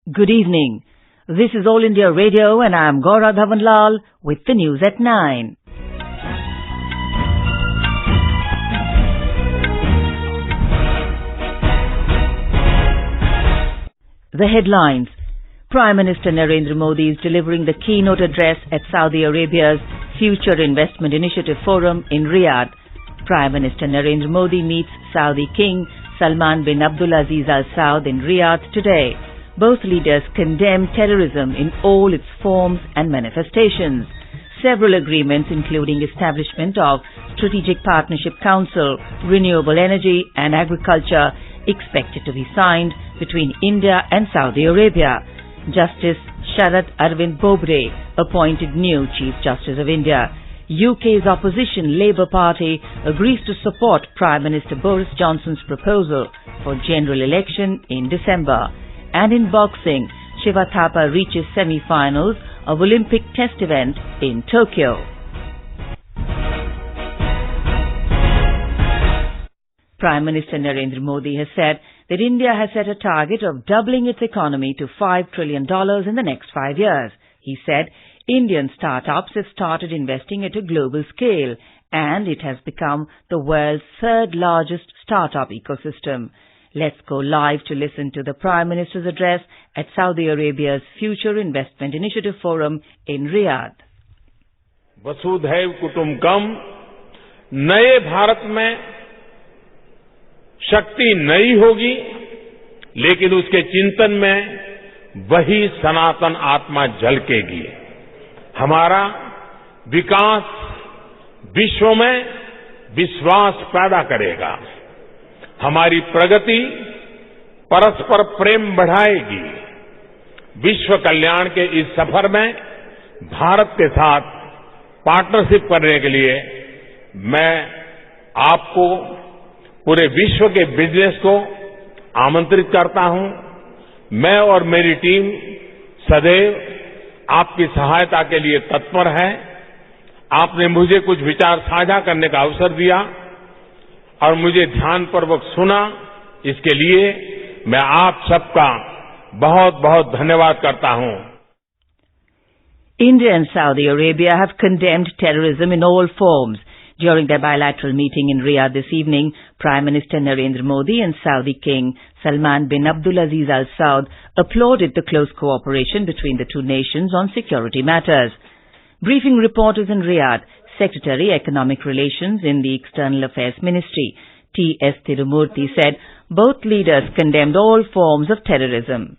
Good evening. This is All India Radio and I am Gaura Dhawanlal with the news at 9. The headlines. Prime Minister Narendra Modi is delivering the keynote address at Saudi Arabia's Future Investment Initiative Forum in Riyadh. Prime Minister Narendra Modi meets Saudi King Salman bin Abdulaziz Al Saud in Riyadh today. Both leaders condemn terrorism in all its forms and manifestations. Several agreements, including establishment of Strategic Partnership Council, Renewable Energy and Agriculture, expected to be signed between India and Saudi Arabia. Justice Sharad Arvind Bobde appointed new Chief Justice of India. UK's opposition Labour Party agrees to support Prime Minister Boris Johnson's proposal for general election in December. And in boxing, Shiva Thapa reaches semifinals of Olympic test event in Tokyo. Prime Minister Narendra Modi has said that India has set a target of doubling its economy to $5 trillion in the next 5 years. He said Indian startups have started investing at a global scale and it has become the world's third largest startup ecosystem. Let's go live to listen to the Prime Minister's address at Saudi Arabia's Future Investment Initiative Forum in Riyadh. वसुधैव कुटुंबकम, नए भारत में शक्ति नई होगी, लेकिन उसके चिंतन में वही सनातन आत्मा झलकेगी. हमारा विकास विश्व में विश्वास पैदा करेगा. हमारी प्रगति परस्पर प्रेम बढ़ाएगी. विश्व कल्याण के इस सफर में भारत के साथ पार्टनरशिप करने के लिए मैं आपको, पूरे विश्व के बिजनेस को आमंत्रित करता हूं. मैं और मेरी टीम सदैव आपकी सहायता के लिए तत्पर है. आपने मुझे कुछ विचार साझा करने का अवसर दिया और मुझे ध्यानपूर्वक सुना. इसके लिए मैं आप सबका बहुत बहुत धन्यवाद करता हूं. India and Saudi Arabia have condemned terrorism in all forms. During their bilateral meeting in Riyadh this evening, Prime Minister Narendra Modi and Saudi King Salman bin Abdulaziz Al Saud applauded the close cooperation between the two nations on security matters. Briefing reporters in Riyadh, Secretary Economic Relations in the External Affairs Ministry, T.S. Tirumurti, said both leaders condemned all forms of terrorism.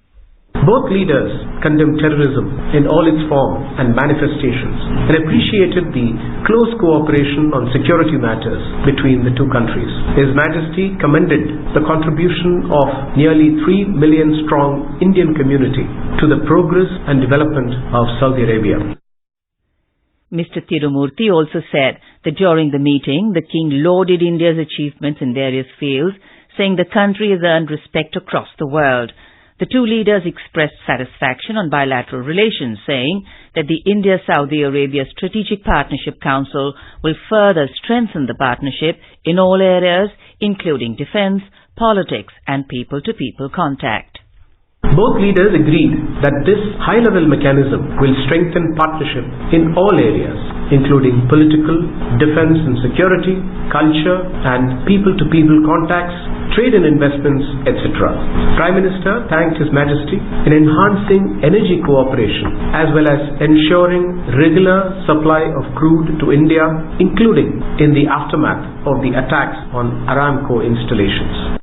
Both leaders condemned terrorism in all its forms and manifestations and appreciated the close cooperation on security matters between the two countries. His Majesty commended the contribution of nearly 3 million strong Indian community to the progress and development of Saudi Arabia. Mr. Tirumurti also said that during the meeting, the King lauded India's achievements in various fields, saying the country has earned respect across the world. The two leaders expressed satisfaction on bilateral relations, saying that the India-Saudi Arabia Strategic Partnership Council will further strengthen the partnership in all areas, including defense, politics and people-to-people contact. Both leaders agreed that this high-level mechanism will strengthen partnership in all areas, including political, defense and security, culture and people-to-people contacts, trade and investments, etc. Prime Minister thanked His Majesty in enhancing energy cooperation as well as ensuring regular supply of crude to India, including in the aftermath of the attacks on Aramco installations.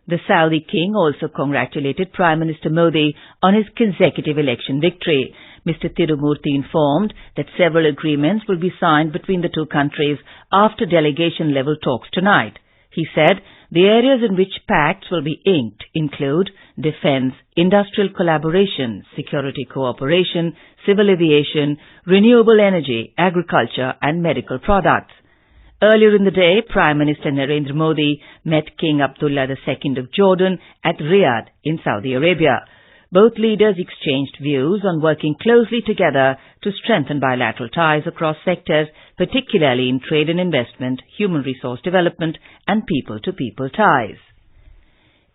The Saudi King also congratulated Prime Minister Modi on his consecutive election victory. Mr. Tirumurti informed that several agreements will be signed between the two countries after delegation-level talks tonight. He said the areas in which pacts will be inked include defense, industrial collaboration, security cooperation, civil aviation, renewable energy, agriculture and medical products. Earlier in the day, Prime Minister Narendra Modi met King Abdullah II of Jordan at Riyadh in Saudi Arabia. Both leaders exchanged views on working closely together to strengthen bilateral ties across sectors, particularly in trade and investment, human resource development and people-to-people ties.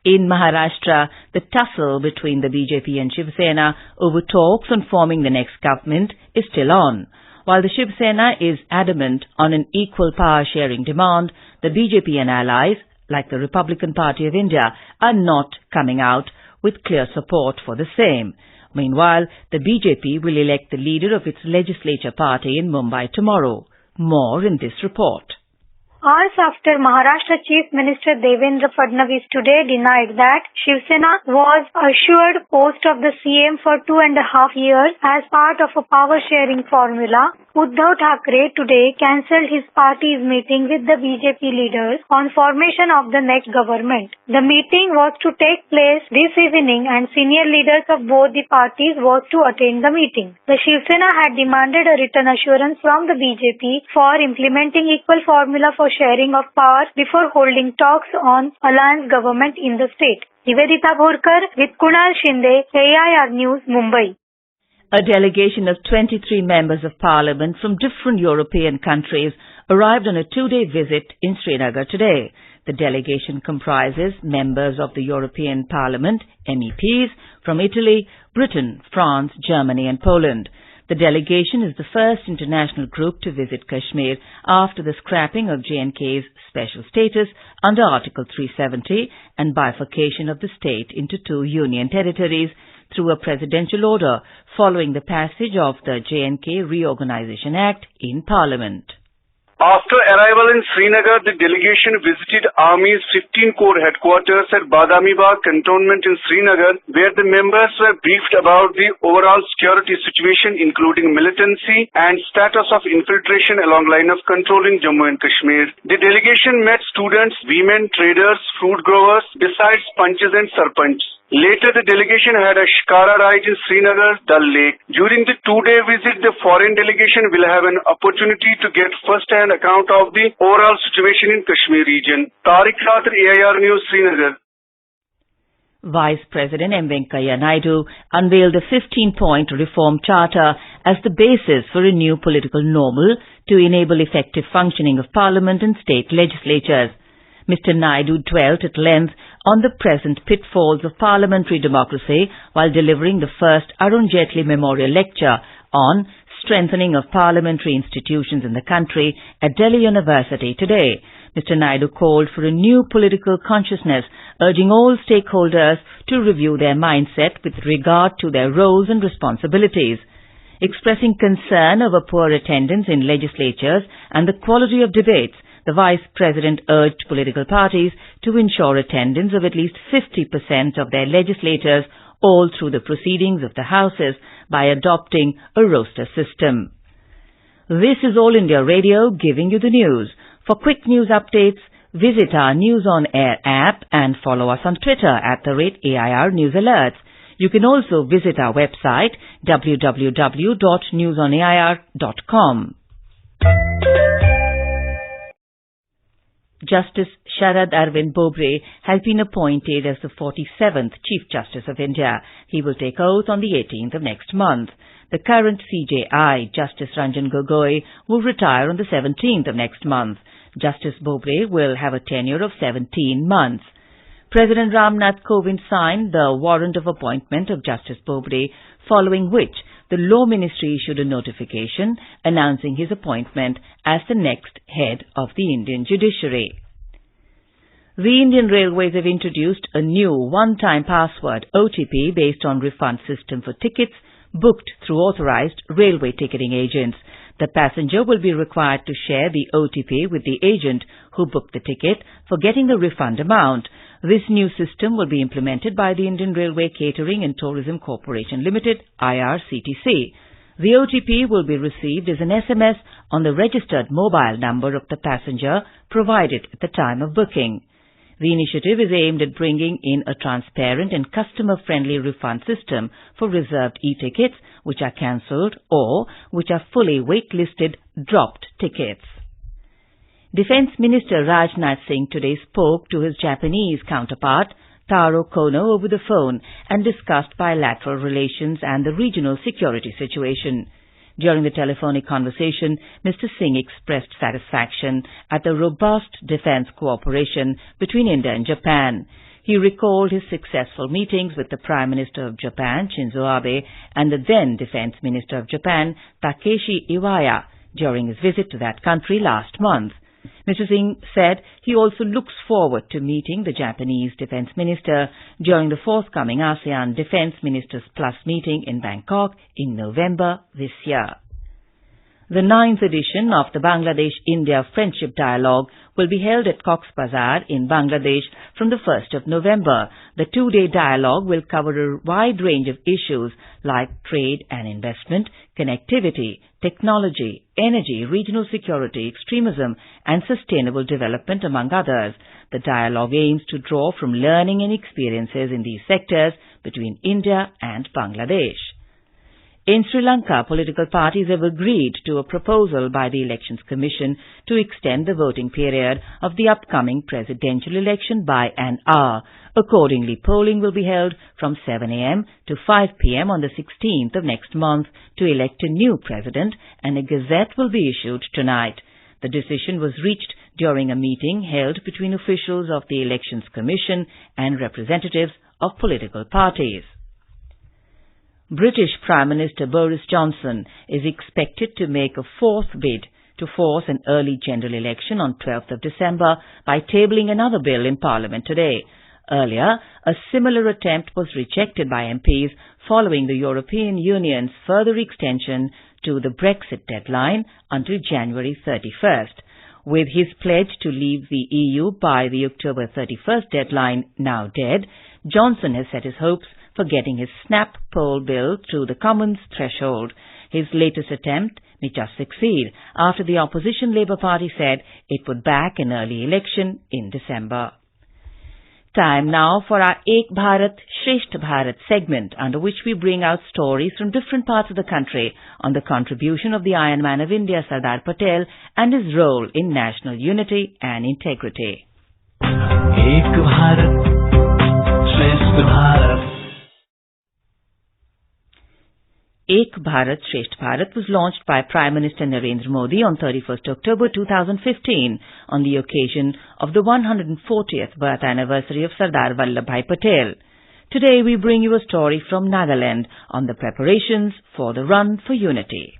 In Maharashtra, the tussle between the BJP and Shiva Sena over talks on forming the next government is still on. While the Shiva Sena is adamant on an equal power-sharing demand, the BJP and allies, like the Republican Party of India, are not coming out with clear support for the same. Meanwhile, the BJP will elect the leader of its legislature party in Mumbai tomorrow. More in this report. Hours after Maharashtra Chief Minister Devendra Fadnavis today denied that Shiv Sena was assured post of the CM for 2.5 years as part of a power-sharing formula, Uddhav Thackeray today cancelled his party's meeting with the BJP leaders on formation of the next government. The meeting was to take place this evening and senior leaders of both the parties was to attend the meeting. The Shiv Sena had demanded a written assurance from the BJP for implementing equal formula for sharing of power before holding talks on alliance government in the state. Nivedita Bhorkar with Kunal Shinde, AIR News, Mumbai. A delegation of 23 members of parliament from different European countries arrived on a 2-day visit in Srinagar today. The delegation comprises members of the European Parliament, MEPs, from Italy, Britain, France, Germany and Poland. The delegation is the first international group to visit Kashmir after the scrapping of J&K's special status under Article 370 and bifurcation of the state into 2 union territories through a presidential order following the passage of the J&K Reorganization Act in Parliament. After arrival in Srinagar, the delegation visited Army's 15 Corps headquarters at Badamibagh Cantonment in Srinagar, where the members were briefed about the overall security situation, including militancy and status of infiltration along line of control in Jammu and Kashmir. The delegation met students, women, traders, fruit growers, besides panches and sarpanchs. Later, the delegation had a shikara ride in Srinagar, Dal Lake. During the 2-day visit, the foreign delegation will have an opportunity to get first-hand account of the overall situation in Kashmir region. Tariq Khatir, AIR News, Srinagar. Vice President M. Venkaiah Naidu unveiled a 15-point reform charter as the basis for a new political normal to enable effective functioning of Parliament and state legislatures. Mr. Naidu dwelt at length on the present pitfalls of parliamentary democracy while delivering the first Arun Jaitley Memorial Lecture on strengthening of parliamentary institutions in the country at Delhi University today. Mr. Naidu called for a new political consciousness, urging all stakeholders to review their mindset with regard to their roles and responsibilities. Expressing concern over poor attendance in legislatures and the quality of debates, the Vice President urged political parties to ensure attendance of at least 50% of their legislators all through the proceedings of the Houses by adopting a roster system. This is All India Radio giving you the news. For quick news updates, visit our News on Air app and follow us on Twitter @AIR News Alerts. You can also visit our website www.newsonair.com. Justice Sharad Arvind Bobde has been appointed as the 47th Chief Justice of India. He will take oath on the 18th of next month. The current CJI, Justice Ranjan Gogoi, will retire on the 17th of next month. Justice Bobde will have a tenure of 17 months. President Ramnath Kovind signed the warrant of appointment of Justice Bobde, following which the Law Ministry issued a notification announcing his appointment as the next head of the Indian judiciary. The Indian Railways have introduced a new one-time password OTP based on refund system for tickets booked through authorized railway ticketing agents. The passenger will be required to share the OTP with the agent who booked the ticket for getting the refund amount. This new system will be implemented by the Indian Railway Catering and Tourism Corporation Limited, IRCTC. The OTP will be received as an SMS on the registered mobile number of the passenger provided at the time of booking. The initiative is aimed at bringing in a transparent and customer-friendly refund system for reserved e-tickets which are cancelled or which are fully waitlisted dropped tickets. Defence Minister Rajnath Singh today spoke to his Japanese counterpart, Taro Kono, over the phone and discussed bilateral relations and the regional security situation. During the telephonic conversation, Mr. Singh expressed satisfaction at the robust defence cooperation between India and Japan. He recalled his successful meetings with the Prime Minister of Japan, Shinzo Abe, and the then Defense Minister of Japan, Takeshi Iwaya, during his visit to that country last month. Mr. Singh said he also looks forward to meeting the Japanese Defense Minister during the forthcoming ASEAN Defense Ministers Plus meeting in Bangkok in November this year. The 9th edition of the Bangladesh-India Friendship Dialogue will be held at Cox's Bazar in Bangladesh from the 1st of November. The 2-day dialogue will cover a wide range of issues like trade and investment, connectivity, technology, energy, regional security, extremism and sustainable development, among others. The dialogue aims to draw from learning and experiences in these sectors between India and Bangladesh. In Sri Lanka, political parties have agreed to a proposal by the Elections Commission to extend the voting period of the upcoming presidential election by an hour. Accordingly, polling will be held from 7 a.m. to 5 p.m. on the 16th of next month to elect a new president, and a gazette will be issued tonight. The decision was reached during a meeting held between officials of the Elections Commission and representatives of political parties. British Prime Minister Boris Johnson is expected to make a fourth bid to force an early general election on 12th of December by tabling another bill in Parliament today. Earlier, a similar attempt was rejected by MPs following the European Union's further extension to the Brexit deadline until January 31st. With his pledge to leave the EU by the October 31st deadline now dead, Johnson has set his hopes for getting his snap poll bill through the Commons threshold. His latest attempt may just succeed after the opposition Labour Party said it would back an early election in December. Time now for our Ek Bharat, Shreshtha Bharat segment, under which we bring out stories from different parts of the country on the contribution of the Iron Man of India, Sardar Patel, and his role in national unity and integrity. Ek Bharat, Shreshtha Bharat. Ek Bharat, Shreshtha Bharat was launched by Prime Minister Narendra Modi on 31st October 2015 on the occasion of the 140th birth anniversary of Sardar Vallabhbhai Patel. Today we bring you a story from Nagaland on the preparations for the Run for Unity.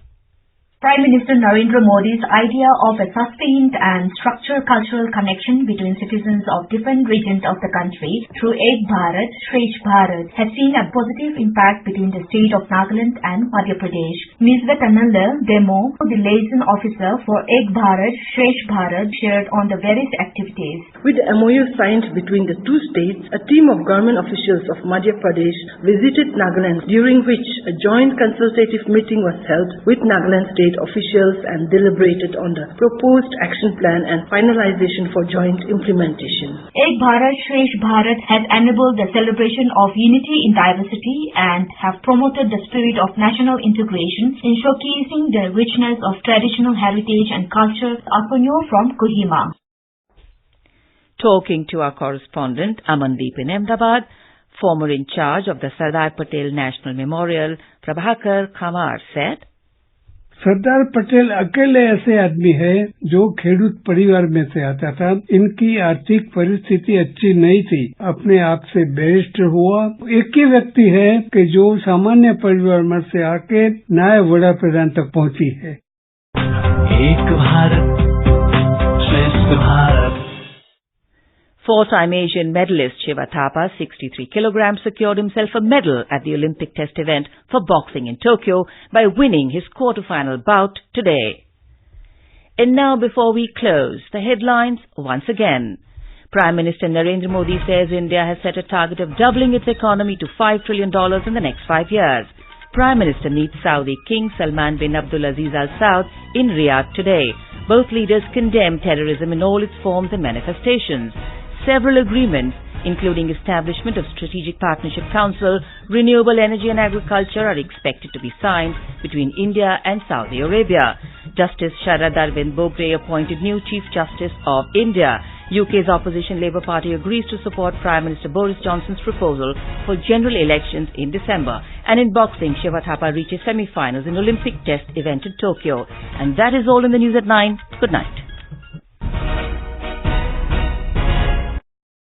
Prime Minister Narendra Modi's idea of a sustained and structured cultural connection between citizens of different regions of the country through Ek Bharat, Shreshtha Bharat has seen a positive impact between the state of Nagaland and Madhya Pradesh. Ms. Vetananda Demo, the liaison officer for Ek Bharat, Shreshtha Bharat, shared on the various activities. With the MOU signed between the two states, a team of government officials of Madhya Pradesh visited Nagaland, during which a joint consultative meeting was held with Nagaland state officials and deliberated on the proposed action plan and finalization for joint implementation. Ek Bharat, Shreshtha Bharat has enabled the celebration of unity in diversity and have promoted the spirit of national integration in showcasing the richness of traditional heritage and culture. Apunyo from Kohima. Talking to our correspondent Amandeep in Ahmedabad, former in charge of the Sardar Patel National Memorial, Prabhakar Khamar said, Sardar Patel अकेले ऐसे आदमी है जो खेडूत परिवार में से आता था। इनकी आर्थिक परिस्थिति अच्छी नहीं थी, अपने आप से बैरिस्टर हुआ। एक ही व्यक्ति है कि जो सामान्य परिवार में से आके नायब वड़ा प्रधान तक पहुंची है। एक भारत, श्रेष्ठ Bharat. Four-time Asian medalist Shiva Thapa, 63 kilograms, secured himself a medal at the Olympic test event for boxing in Tokyo by winning his quarter-final bout today. And now, before we close, the headlines once again. Prime Minister Narendra Modi says India has set a target of doubling its economy to $5 trillion in the next 5 years. Prime Minister meets Saudi King Salman bin Abdulaziz Al Saud in Riyadh today. Both leaders condemn terrorism in all its forms and manifestations. Several agreements, including establishment of Strategic Partnership Council, renewable energy and agriculture, are expected to be signed between India and Saudi Arabia. Justice Sharad Arvind Bobde appointed new Chief Justice of India. UK's opposition Labour Party agrees to support Prime Minister Boris Johnson's proposal for general elections in December. And in boxing, Shiva Thapa reaches semi-finals in Olympic test event in Tokyo. And that is all in the news at 9. Good night.